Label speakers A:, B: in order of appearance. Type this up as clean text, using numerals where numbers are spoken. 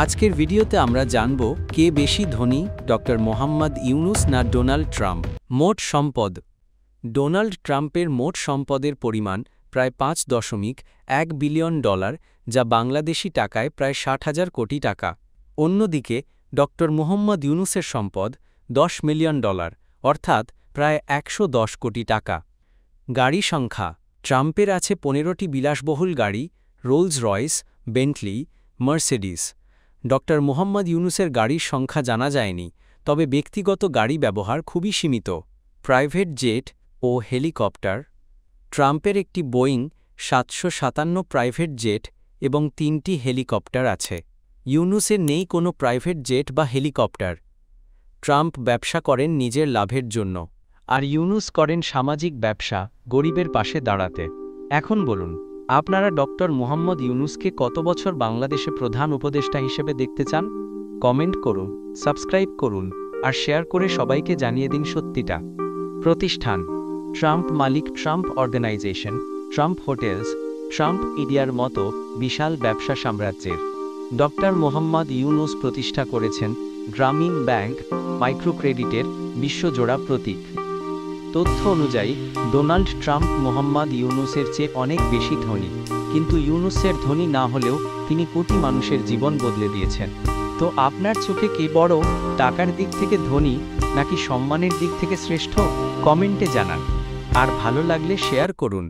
A: আজকের ভিডিওতে আমরা জানব কে বেশি ধনী, ডক্টর মোহাম্মদ ইউনুস না ডোনাল্ড ট্রাম্প। মোট সম্পদ। ডোনাল্ড ট্রাম্পের মোট সম্পদের পরিমাণ প্রায় $5.1 বিলিয়ন, যা বাংলাদেশি টাকায় প্রায় 60,000 কোটি টাকা। অন্যদিকে ডক্টর মোহাম্মদ ইউনুসের সম্পদ $10 মিলিয়ন, অর্থাৎ প্রায় 110 কোটি টাকা। গাড়ি সংখ্যা। ট্রাম্পের আছে 15টি বিলাসবহুল গাড়ি, Rolls Royce, Bentley, Mercedes. Doctor Mohammad ইউনুসের গাড়ির সংখ্যা জানা যায়নি, তবে ব্যক্তিগত গাড়ি ব্যবহার খুবই সীমিত। প্রাইভেট জেট ও হেলিকপ্টার। ট্রাম্পের একটি বোয়িং 757 প্রাইভেট জেট এবং 3টি হেলিকপ্টার আছে। ইউনুসের নেই কোনো প্রাইভেট জেট বা হেলিকপ্টার। ট্রাম্প ব্যবসা করেন নিজের লাভের জন্য, আর ইউনুস করেন সামাজিক ব্যবসা, গরিবের পাশে দাঁড়াতে। এখন বলুন, আপনারা ডক্টর মোহাম্মদ ইউনুসকে কত বছর বাংলাদেশে প্রধান উপদেষ্টা হিসেবে দেখতে চান? কমেন্ট করুন, সাবস্ক্রাইব করুন, আর শেয়ার করে সবাইকে জানিয়ে দিন সত্যিটা। প্রতিষ্ঠান: ট্রাম্প মালিক Trump organisation, Trump hotels, Trump ইডিয়ার মতো বিশাল ব্যবসা সাম্রাজ্যের। ডক্টর মোহাম্মদ ইউনুস প্রতিষ্ঠা করেছেন গ্রামীণ ব্যাংক, মাইক্রোক্রেডিটের বিশ্বজোড়া প্রতীক। তথ্য অনুযায়ী ডোনাল্ড ট্রাম্প মোহাম্মদ ইউনুসের চেয়ে অনেক বেশি ধনী, কিন্তু ইউনুসের ধনী না হলেও তিনি কোটি মানুষের জীবন বদলে দিয়েছেন। তো আপনার চোখে কে বড়, টাকার দিক থেকে ধনী নাকি সম্মানের দিক থেকে শ্রেষ্ঠ? কমেন্টে জানান, আর ভালো লাগলে শেয়ার করুন।